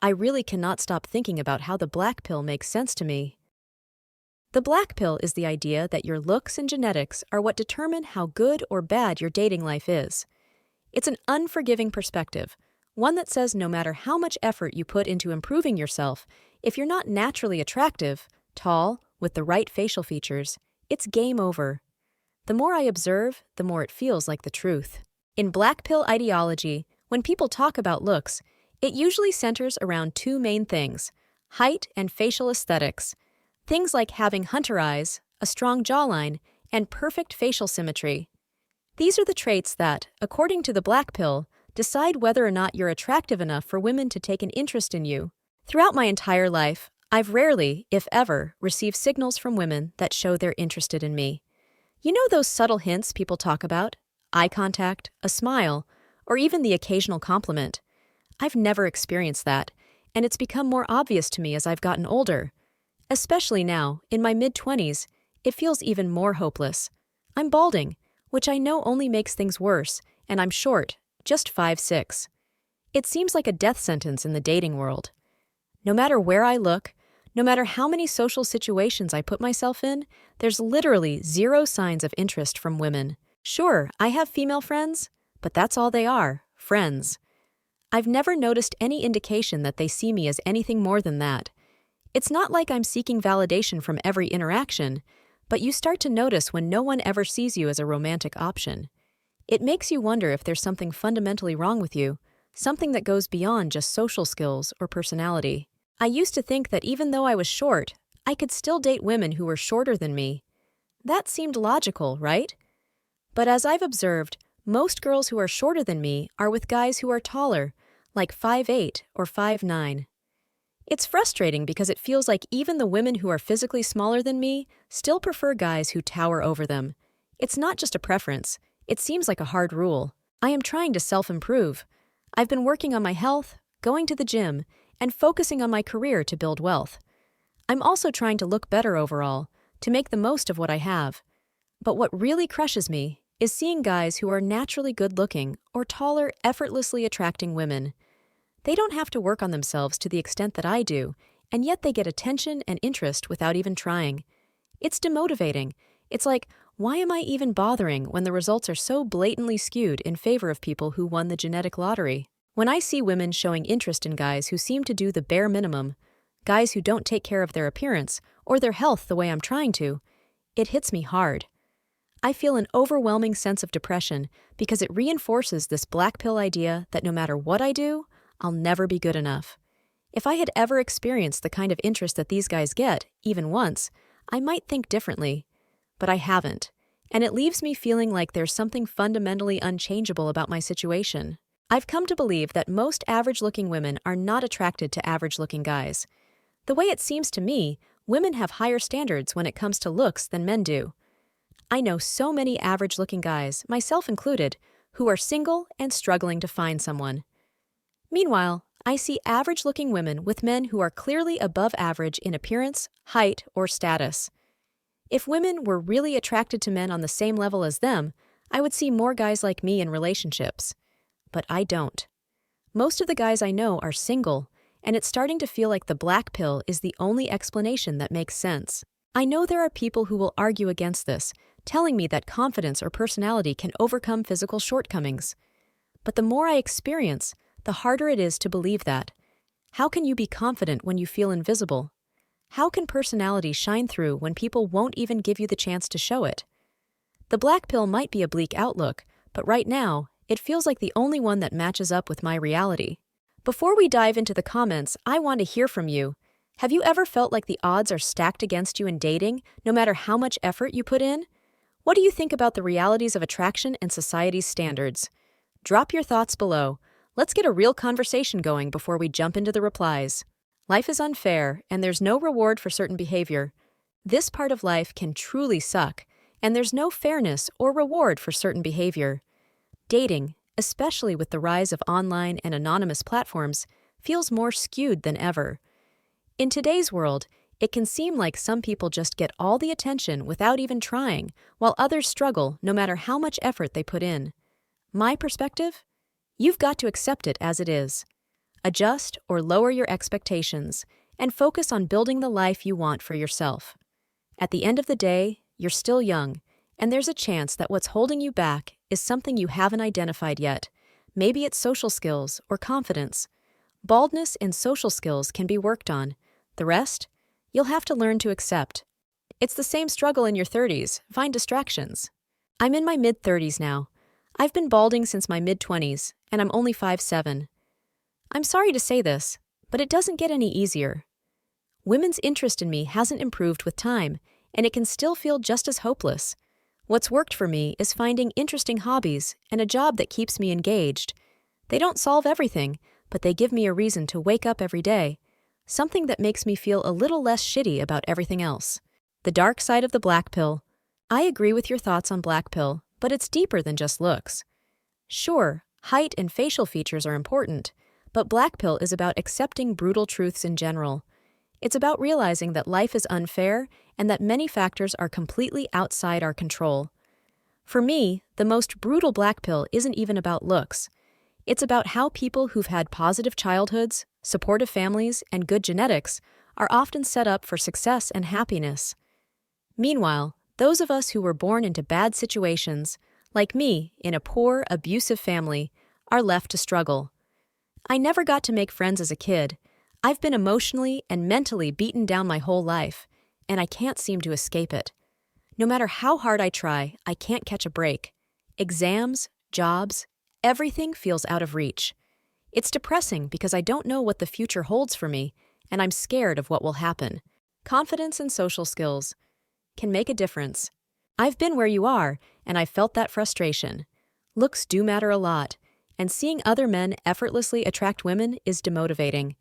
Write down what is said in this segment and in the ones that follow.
I really cannot stop thinking about how the black pill makes sense to me. The black pill is the idea that your looks and genetics are what determine how good or bad your dating life is. It's an unforgiving perspective, one that says no matter how much effort you put into improving yourself, if you're not naturally attractive, tall, with the right facial features, it's game over. The more I observe, the more it feels like the truth. In black pill ideology, when people talk about looks, it usually centers around two main things: height and facial aesthetics. Things like having hunter eyes, a strong jawline, and perfect facial symmetry. These are the traits that, according to the black pill, decide whether or not you're attractive enough for women to take an interest in you. Throughout my entire life, I've rarely, if ever, received signals from women that show they're interested in me. You know those subtle hints people talk about? Eye contact, a smile, or even the occasional compliment. I've never experienced that, and it's become more obvious to me as I've gotten older. Especially now, in my mid-20s, it feels even more hopeless. I'm balding, which I know only makes things worse, and I'm short, just 5'6". It seems like a death sentence in the dating world. No matter where I look, no matter how many social situations I put myself in, there's literally zero signs of interest from women. Sure, I have female friends, but that's all they are, friends. I've never noticed any indication that they see me as anything more than that. It's not like I'm seeking validation from every interaction, but you start to notice when no one ever sees you as a romantic option. It makes you wonder if there's something fundamentally wrong with you, something that goes beyond just social skills or personality. I used to think that even though I was short, I could still date women who were shorter than me. That seemed logical, right? But as I've observed, most girls who are shorter than me are with guys who are taller, like 5'8" or 5'9". It's frustrating because it feels like even the women who are physically smaller than me still prefer guys who tower over them. It's not just a preference, it seems like a hard rule. I am trying to self-improve. I've been working on my health, going to the gym, and focusing on my career to build wealth. I'm also trying to look better overall, to make the most of what I have. But what really crushes me is seeing guys who are naturally good-looking or taller effortlessly attracting women. They don't have to work on themselves to the extent that I do, and yet they get attention and interest without even trying. It's demotivating. It's like, why am I even bothering when the results are so blatantly skewed in favor of people who won the genetic lottery? When I see women showing interest in guys who seem to do the bare minimum, guys who don't take care of their appearance or their health the way I'm trying to, it hits me hard. I feel an overwhelming sense of depression because it reinforces this black pill idea that no matter what I do, I'll never be good enough. If I had ever experienced the kind of interest that these guys get, even once, I might think differently. But I haven't, and it leaves me feeling like there's something fundamentally unchangeable about my situation. I've come to believe that most average-looking women are not attracted to average-looking guys. The way it seems to me, women have higher standards when it comes to looks than men do. I know so many average-looking guys, myself included, who are single and struggling to find someone. Meanwhile, I see average-looking women with men who are clearly above average in appearance, height, or status. If women were really attracted to men on the same level as them, I would see more guys like me in relationships. But I don't. Most of the guys I know are single, and it's starting to feel like the black pill is the only explanation that makes sense. I know there are people who will argue against this, telling me that confidence or personality can overcome physical shortcomings. But the more I experience, the harder it is to believe that. How can you be confident when you feel invisible? How can personality shine through when people won't even give you the chance to show it? The black pill might be a bleak outlook, but right now, it feels like the only one that matches up with my reality. Before we dive into the comments, I want to hear from you. Have you ever felt like the odds are stacked against you in dating, no matter how much effort you put in? What do you think about the realities of attraction and society's standards? Drop your thoughts below. Let's get a real conversation going before we jump into the replies. Life is unfair, and there's no reward for certain behavior. This part of life can truly suck, and there's no fairness or reward for certain behavior. Dating, especially with the rise of online and anonymous platforms, feels more skewed than ever. In today's world, it can seem like some people just get all the attention without even trying, while others struggle no matter how much effort they put in. My perspective? You've got to accept it as it is. adjust or lower your expectations, and focus on building the life you want for yourself. At the end of the day, you're still young, and there's a chance that what's holding you back is something you haven't identified yet. Maybe it's social skills or confidence. Baldness and social skills can be worked on. The rest, you'll have to learn to accept. It's the same struggle in your 30s. Find distractions. I'm in my mid-30s now. I've been balding since my mid-20s, and I'm only 5'7". I'm sorry to say this, but it doesn't get any easier. Women's interest in me hasn't improved with time, and it can still feel just as hopeless. What's worked for me is finding interesting hobbies and a job that keeps me engaged. They don't solve everything, but they give me a reason to wake up every day, something that makes me feel a little less shitty about everything else. The dark side of the black pill. I agree with your thoughts on black pill, but it's deeper than just looks. Sure, height and facial features are important, but black pill is about accepting brutal truths in general. It's about realizing that life is unfair and that many factors are completely outside our control. For me, the most brutal black pill isn't even about looks. It's about how people who've had positive childhoods, supportive families, and good genetics are often set up for success and happiness. Meanwhile, those of us who were born into bad situations, like me in a poor, abusive family, are left to struggle. I never got to make friends as a kid. I've been emotionally and mentally beaten down my whole life, and I can't seem to escape it. No matter how hard I try, I can't catch a break. Exams, jobs, everything feels out of reach. It's depressing because I don't know what the future holds for me, and I'm scared of what will happen. Confidence and social skills can make a difference. I've been where you are, and I've felt that frustration. Looks do matter a lot, and seeing other men effortlessly attract women is demotivating.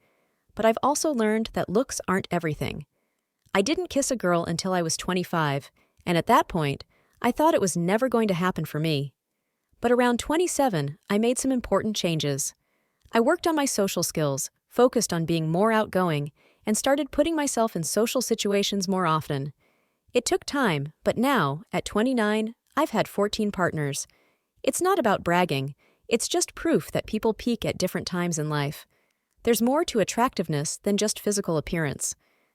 But I've also learned that looks aren't everything. I didn't kiss a girl until I was 25, and at that point, I thought it was never going to happen for me. But around 27, I made some important changes. I worked on my social skills, focused on being more outgoing, and started putting myself in social situations more often. It took time, but now, at 29, I've had 14 partners. It's not about bragging, it's just proof that people peak at different times in life. There's more to attractiveness than just physical appearance.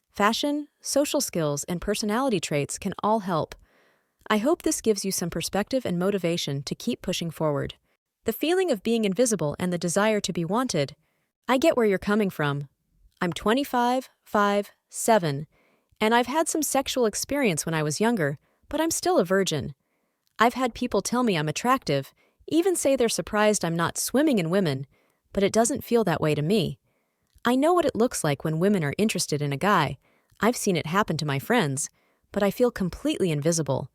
Fashion, social skills, and personality traits can all help. I hope this gives you some perspective and motivation to keep pushing forward. The feeling of being invisible and the desire to be wanted. I get where you're coming from. I'm 25, 5, 7, and I've had some sexual experience when I was younger, but I'm still a virgin. I've had people tell me I'm attractive, even say they're surprised I'm not swimming in women, but it doesn't feel that way to me. I know what it looks like when women are interested in a guy. I've seen it happen to my friends, but I feel completely invisible.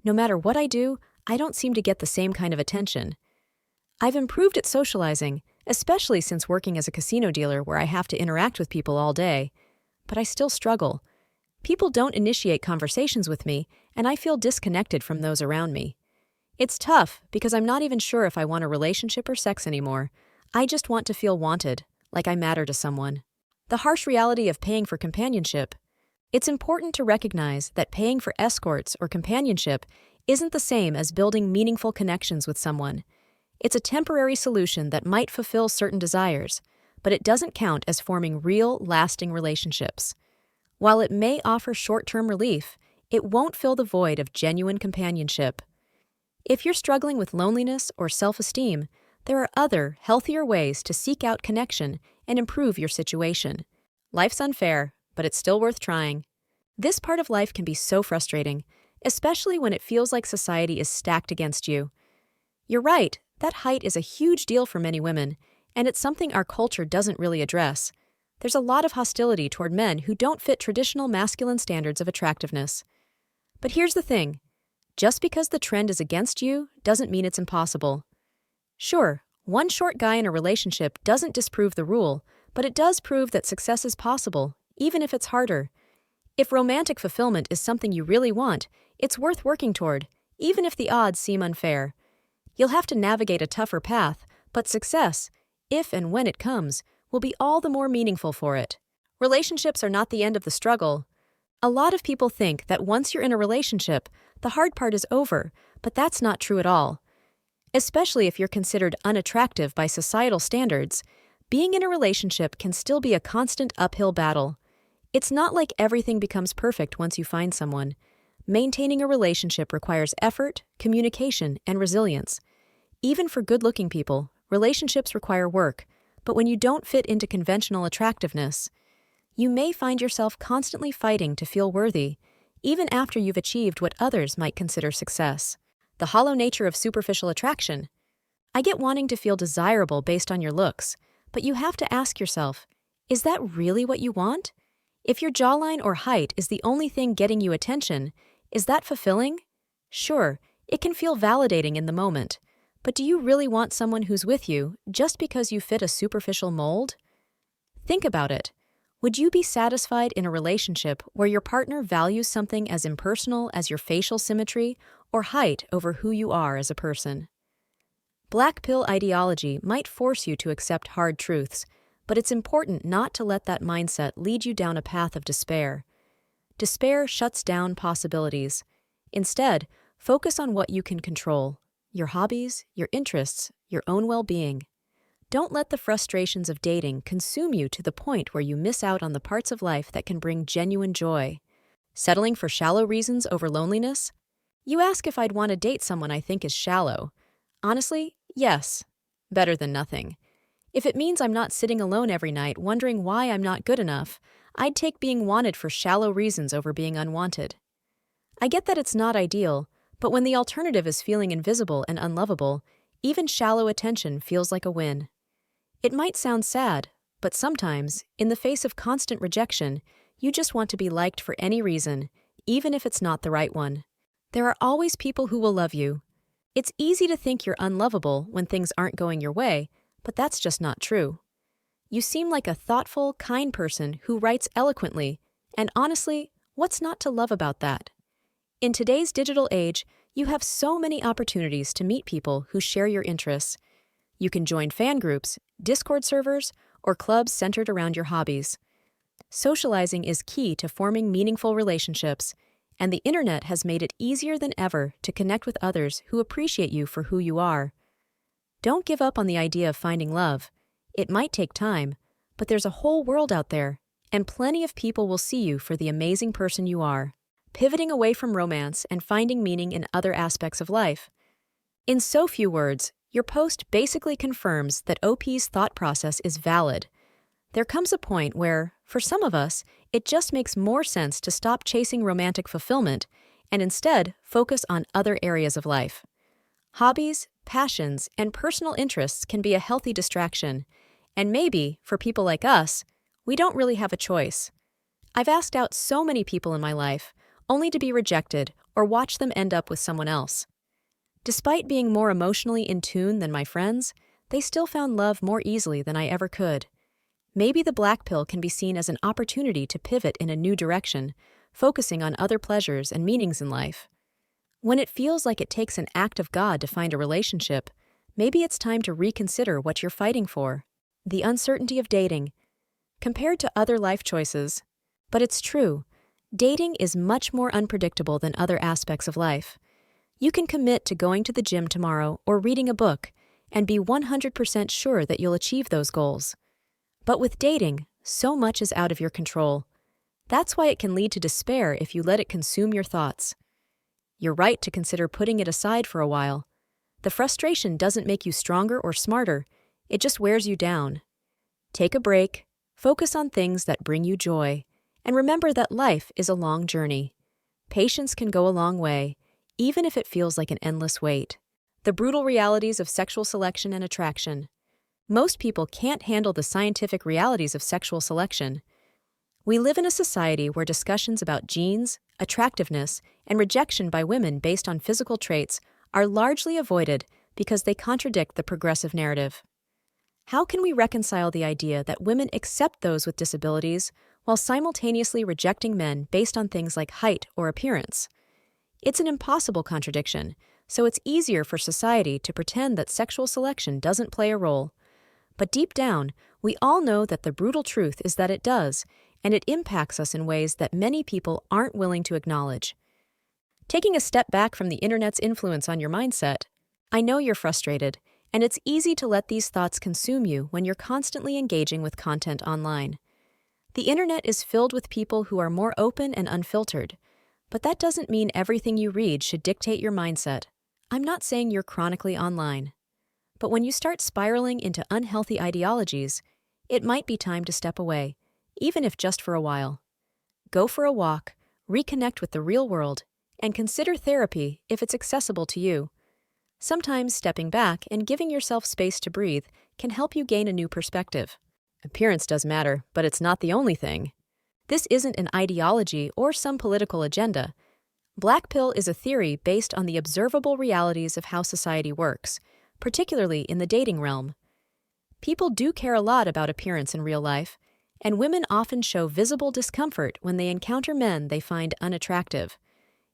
No matter what I do, I don't seem to get the same kind of attention. I've improved at socializing, especially since working as a casino dealer where I have to interact with people all day. But I still struggle. People don't initiate conversations with me, and I feel disconnected from those around me. It's tough because I'm not even sure if I want a relationship or sex anymore. I just want to feel wanted, like I matter to someone. The harsh reality of paying for companionship. It's important to recognize that paying for escorts or companionship isn't the same as building meaningful connections with someone. It's a temporary solution that might fulfill certain desires, but it doesn't count as forming real, lasting relationships. While it may offer short-term relief, it won't fill the void of genuine companionship. If you're struggling with loneliness or self-esteem, there are other, healthier ways to seek out connection and improve your situation. Life's unfair, but it's still worth trying. This part of life can be so frustrating, especially when it feels like society is stacked against you. You're right, that height is a huge deal for many women, and it's something our culture doesn't really address. There's a lot of hostility toward men who don't fit traditional masculine standards of attractiveness. But here's the thing. Just because the trend is against you doesn't mean it's impossible. Sure, one short guy in a relationship doesn't disprove the rule, but it does prove that success is possible, even if it's harder. If romantic fulfillment is something you really want, it's worth working toward, even if the odds seem unfair. You'll have to navigate a tougher path, but success, if and when it comes, will be all the more meaningful for it. Relationships are not the end of the struggle. A lot of people think that once you're in a relationship, the hard part is over, but that's not true at all. Especially if you're considered unattractive by societal standards, Being in a relationship can still be a constant uphill battle. It's not like everything becomes perfect once you find someone. Maintaining a relationship requires effort, communication, and resilience. Even for good-looking people, relationships require work, but when you don't fit into conventional attractiveness, you may find yourself constantly fighting to feel worthy, even after you've achieved what others might consider success. The hollow nature of superficial attraction. I get wanting to feel desirable based on your looks, but you have to ask yourself, is that really what you want? If your jawline or height is the only thing getting you attention, is that fulfilling? Sure, it can feel validating in the moment, but do you really want someone who's with you just because you fit a superficial mold? Think about it. Would you be satisfied in a relationship where your partner values something as impersonal as your facial symmetry or height over who you are as a person? Black pill ideology might force you to accept hard truths, but it's important not to let that mindset lead you down a path of despair. Despair shuts down possibilities. Instead, focus on what you can control: your hobbies, your interests, your own well-being. Don't let the frustrations of dating consume you to the point where you miss out on the parts of life that can bring genuine joy. Settling for shallow reasons over loneliness? You ask if I'd want to date someone I think is shallow. Honestly, yes. Better than nothing. If it means I'm not sitting alone every night wondering why I'm not good enough, I'd take being wanted for shallow reasons over being unwanted. I get that it's not ideal, but when the alternative is feeling invisible and unlovable, even shallow attention feels like a win. It might sound sad, but sometimes, in the face of constant rejection, you just want to be liked for any reason, even if it's not the right one. There are always people who will love you. It's easy to think you're unlovable when things aren't going your way, but that's just not true. You seem like a thoughtful, kind person who writes eloquently, and honestly, what's not to love about that? In today's digital age, you have so many opportunities to meet people who share your interests. You can join fan groups, Discord servers, or clubs centered around your hobbies. Socializing is key to forming meaningful relationships, and the internet has made it easier than ever to connect with others who appreciate you for who you are. Don't give up on the idea of finding love. It might take time, but there's a whole world out there, and plenty of people will see you for the amazing person you are. Pivoting away from romance and finding meaning in other aspects of life. In so few words, your post basically confirms that OP's thought process is valid. There comes a point where, for some of us, it just makes more sense to stop chasing romantic fulfillment and instead focus on other areas of life. Hobbies, passions, and personal interests can be a healthy distraction, and maybe, for people like us, we don't really have a choice. I've asked out so many people in my life, only to be rejected or watch them end up with someone else. Despite being more emotionally in tune than my friends, they still found love more easily than I ever could. Maybe the black pill can be seen as an opportunity to pivot in a new direction, focusing on other pleasures and meanings in life. When it feels like it takes an act of God to find a relationship, maybe it's time to reconsider what you're fighting for. The uncertainty of dating, compared to other life choices. But it's true. Dating is much more unpredictable than other aspects of life. You can commit to going to the gym tomorrow or reading a book and be 100% sure that you'll achieve those goals. But with dating, so much is out of your control. That's why it can lead to despair if you let it consume your thoughts. You're right to consider putting it aside for a while. The frustration doesn't make you stronger or smarter, it just wears you down. Take a break, focus on things that bring you joy, and remember that life is a long journey. Patience can go a long way, even if it feels like an endless wait. The brutal realities of sexual selection and attraction. Most people can't handle the scientific realities of sexual selection. We live in a society where discussions about genes, attractiveness, and rejection by women based on physical traits are largely avoided because they contradict the progressive narrative. How can we reconcile the idea that women accept those with disabilities while simultaneously rejecting men based on things like height or appearance? It's an impossible contradiction, so it's easier for society to pretend that sexual selection doesn't play a role. But deep down, we all know that the brutal truth is that it does, and it impacts us in ways that many people aren't willing to acknowledge. Taking a step back from the internet's influence on your mindset, I know you're frustrated, and it's easy to let these thoughts consume you when you're constantly engaging with content online. The internet is filled with people who are more open and unfiltered, but that doesn't mean everything you read should dictate your mindset. I'm not saying you're chronically online, but when you start spiraling into unhealthy ideologies, it might be time to step away, even if just for a while. Go for a walk, reconnect with the real world, and consider therapy if it's accessible to you. Sometimes stepping back and giving yourself space to breathe can help you gain a new perspective. Appearance does matter, but it's not the only thing. This isn't an ideology or some political agenda. Blackpill is a theory based on the observable realities of how society works, particularly in the dating realm. People do care a lot about appearance in real life, and women often show visible discomfort when they encounter men they find unattractive.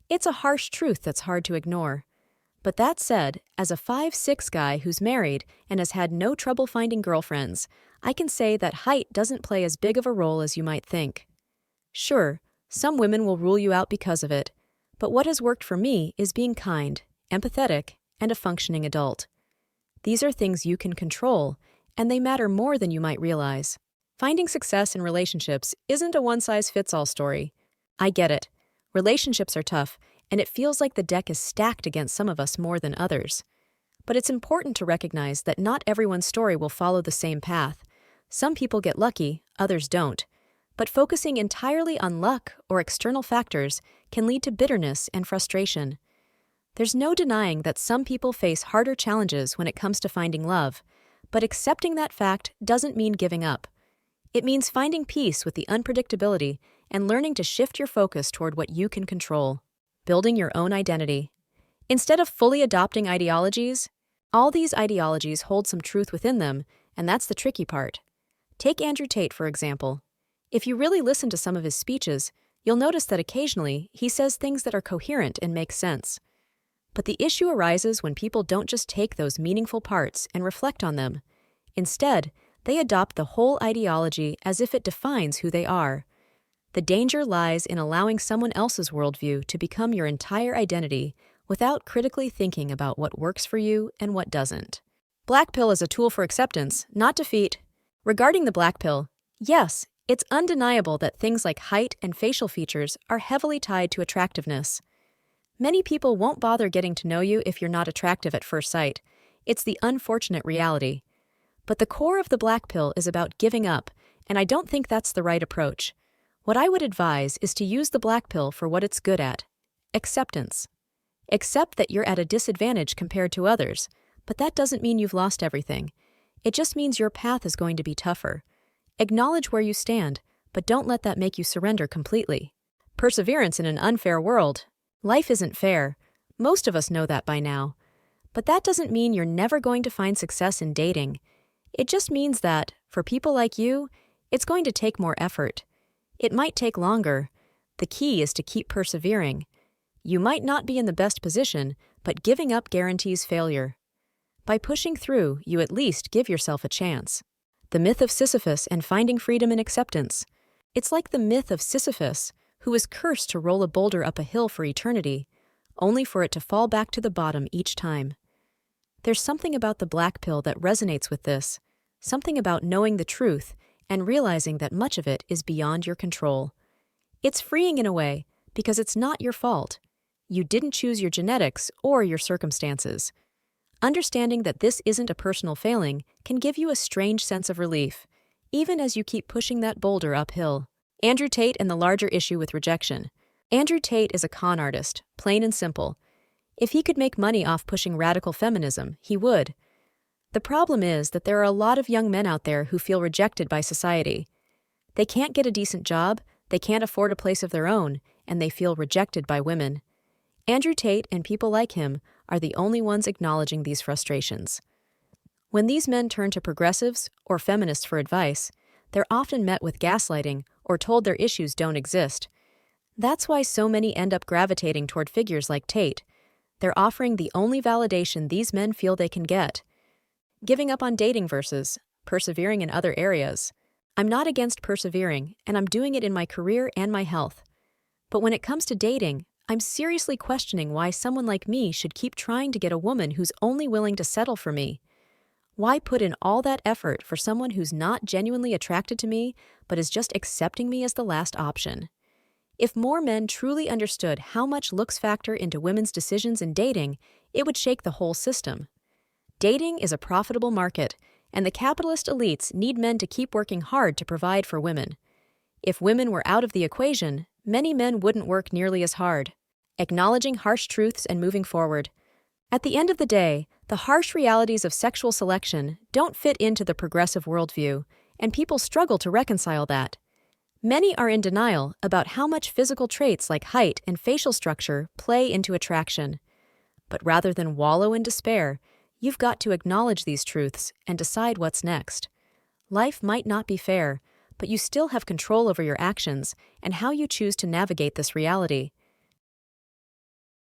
It's a harsh truth that's hard to ignore. But that said, as a 5'6" guy who's married and has had no trouble finding girlfriends, I can say that height doesn't play as big of a role as you might think. Sure, some women will rule you out because of it, but what has worked for me is being kind, empathetic, and a functioning adult. These are things you can control, and they matter more than you might realize. Finding success in relationships isn't a one-size-fits-all story. I get it. Relationships are tough, and it feels like the deck is stacked against some of us more than others. But it's important to recognize that not everyone's story will follow the same path. Some people get lucky, others don't. But focusing entirely on luck or external factors can lead to bitterness and frustration. There's no denying that some people face harder challenges when it comes to finding love, but accepting that fact doesn't mean giving up. It means finding peace with the unpredictability and learning to shift your focus toward what you can control. Building your own identity. Instead of fully adopting ideologies, all these ideologies hold some truth within them, and that's the tricky part. Take Andrew Tate, for example. If you really listen to some of his speeches, you'll notice that occasionally he says things that are coherent and make sense. But the issue arises when people don't just take those meaningful parts and reflect on them. Instead, they adopt the whole ideology as if it defines who they are. The danger lies in allowing someone else's worldview to become your entire identity without critically thinking about what works for you and what doesn't. Blackpill is a tool for acceptance, not defeat. Regarding the blackpill, yes, it's undeniable that things like height and facial features are heavily tied to attractiveness. Many people won't bother getting to know you if you're not attractive at first sight. It's the unfortunate reality. But the core of the blackpill is about giving up, and I don't think that's the right approach. What I would advise is to use the blackpill for what it's good at: acceptance. Accept that you're at a disadvantage compared to others, but that doesn't mean you've lost everything. It just means your path is going to be tougher. Acknowledge where you stand, but don't let that make you surrender completely. Perseverance in an unfair world. Life isn't fair. Most of us know that by now. But that doesn't mean you're never going to find success in dating. It just means that, for people like you, it's going to take more effort. It might take longer. The key is to keep persevering. You might not be in the best position, but giving up guarantees failure. By pushing through, you at least give yourself a chance. The myth of Sisyphus and finding freedom in acceptance. It's like the myth of Sisyphus, who was cursed to roll a boulder up a hill for eternity, only for it to fall back to the bottom each time. There's something about the blackpill that resonates with this, something about knowing the truth and realizing that much of it is beyond your control. It's freeing in a way, because it's not your fault. You didn't choose your genetics or your circumstances. Understanding that this isn't a personal failing can give you a strange sense of relief, even as you keep pushing that boulder uphill. Andrew Tate and the larger issue with rejection. Andrew Tate is a con artist, plain and simple. If he could make money off pushing radical feminism, he would. The problem is that there are a lot of young men out there who feel rejected by society. They can't get a decent job, they can't afford a place of their own, and they feel rejected by women. Andrew Tate and people like him are the only ones acknowledging these frustrations. When these men turn to progressives or feminists for advice, they're often met with gaslighting or told their issues don't exist. That's why so many end up gravitating toward figures like Tate. They're offering the only validation these men feel they can get. Giving up on dating versus persevering in other areas. I'm not against persevering, and I'm doing it in my career and my health. But when it comes to dating, I'm seriously questioning why someone like me should keep trying to get a woman who's only willing to settle for me. Why put in all that effort for someone who's not genuinely attracted to me, but is just accepting me as the last option? If more men truly understood how much looks factor into women's decisions in dating, it would shake the whole system. Dating is a profitable market, and the capitalist elites need men to keep working hard to provide for women. If women were out of the equation, many men wouldn't work nearly as hard. Acknowledging harsh truths and moving forward. At the end of the day, the harsh realities of sexual selection don't fit into the progressive worldview, and people struggle to reconcile that. Many are in denial about how much physical traits like height and facial structure play into attraction. But rather than wallow in despair, you've got to acknowledge these truths and decide what's next. Life might not be fair, but you still have control over your actions and how you choose to navigate this reality.